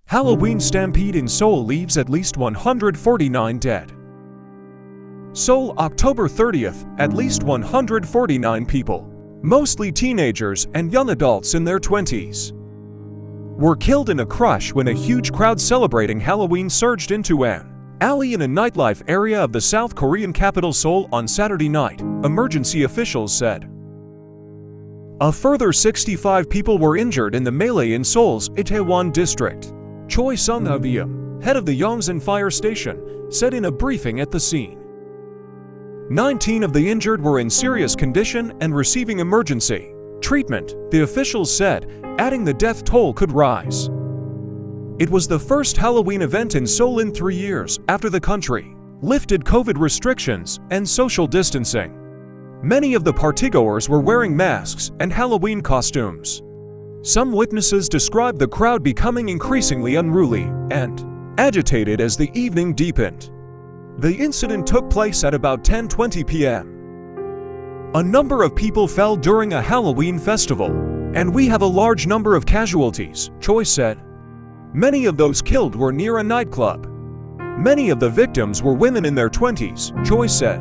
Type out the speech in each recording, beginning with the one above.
Halloween stampede in Seoul leaves at least 149 dead. Seoul, October 30th, at least 149 people, mostly teenagers and young adults in their 20s, were killed in a crush when a huge crowd celebrating Halloween surged into an alley in a nightlife area of the South Korean capital Seoul on Saturday night, emergency officials said. A further 65 people were injured in the melee in Seoul's Itaewon district. Choi Sung-ha, head of the Yongsan fire station, said in a briefing at the scene. 19 of the injured were in serious condition and receiving emergency treatment, the officials said, adding the death toll could rise. It was the first Halloween event in Seoul in 3 years after the country lifted COVID restrictions and social distancing. Many of the partygoers were wearing masks and Halloween costumes. Some witnesses described the crowd becoming increasingly unruly and agitated as the evening deepened. The incident took place at about 10:20 p.m. A number of people fell during a Halloween festival, and we have a large number of casualties, Choi said. Many of those killed were near a nightclub. Many of the victims were women in their 20s, Choi said.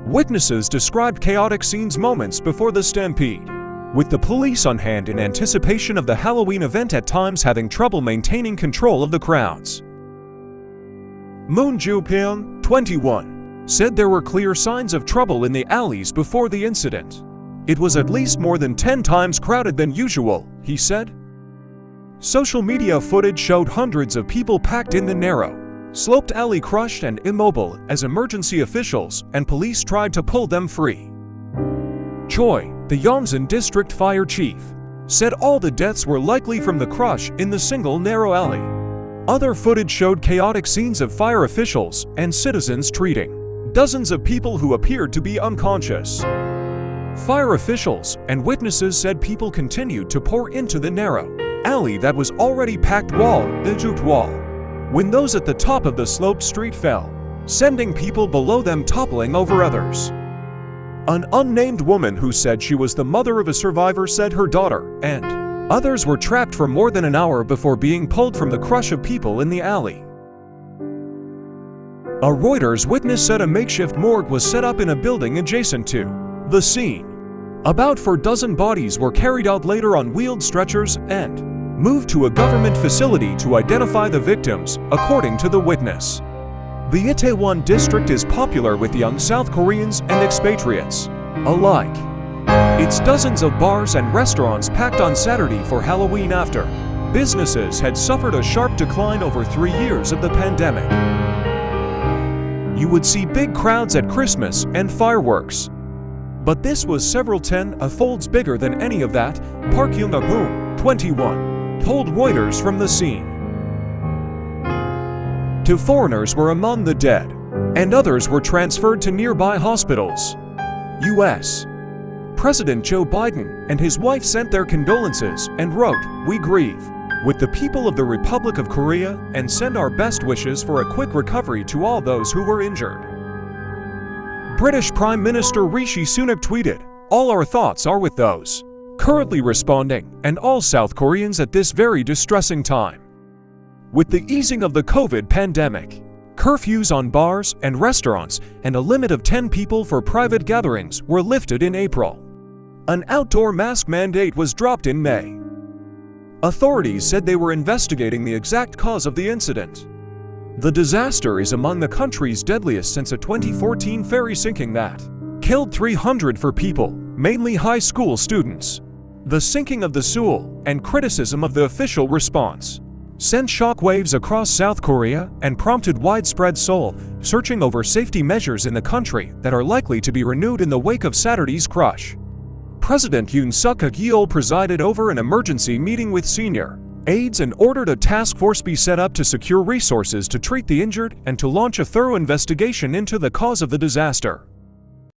Witnesses described chaotic scenes moments before the stampede, with the police on hand in anticipation of the Halloween event at times having trouble maintaining control of the crowds. Moon Joo-pyong, 21, said there were clear signs of trouble in the alleys before the incident. It was at least more than 10 times crowded than usual, he said. Social media footage showed hundreds of people packed in the narrow, sloped alley crushed and immobile as emergency officials and police tried to pull them free. Choi, the Yongsan district fire chief, said all the deaths were likely from the crush in the single narrow alley. Other footage showed chaotic scenes of fire officials and citizens treating dozens of people who appeared to be unconscious. Fire officials and witnesses said people continued to pour into the narrow alley that was already packed wall when those at the top of the sloped street fell, sending people below them toppling over others. An unnamed woman who said she was the mother of a survivor said her daughter and others were trapped for more than an hour before being pulled from the crush of people in the alley. A Reuters witness said a makeshift morgue was set up in a building adjacent to the scene. About 4 dozen bodies were carried out later on wheeled stretchers and moved to a government facility to identify the victims, according to the witness. The Itaewon district is popular with young South Koreans and expatriates alike. It's dozens of bars and restaurants packed on Saturday for Halloween after businesses had suffered a sharp decline over 3 years of the pandemic. You would see big crowds at Christmas and fireworks, but this was several folds bigger than any of that, Park Young-hoon, 21, told Reuters from the scene. 2 foreigners were among the dead, and others were transferred to nearby hospitals. U.S. President Joe Biden and his wife sent their condolences and wrote, "We grieve with the people of the Republic of Korea and send our best wishes for a quick recovery to all those who were injured." British Prime Minister Rishi Sunak tweeted, "All our thoughts are with those currently responding and all South Koreans at this very distressing time." With the easing of the COVID pandemic, curfews on bars and restaurants and a limit of 10 people for private gatherings were lifted in April. An outdoor mask mandate was dropped in May. Authorities said they were investigating the exact cause of the incident. The disaster is among the country's deadliest since a 2014 ferry sinking that killed 304 people, mainly high school students. The sinking of the Seoul and criticism of the official response sent shockwaves across South Korea and prompted widespread soul-searching over safety measures in the country that are likely to be renewed in the wake of Saturday's crush. President Yoon Suk-yeol presided over an emergency meeting with senior aides and ordered a task force be set up to secure resources to treat the injured and to launch a thorough investigation into the cause of the disaster.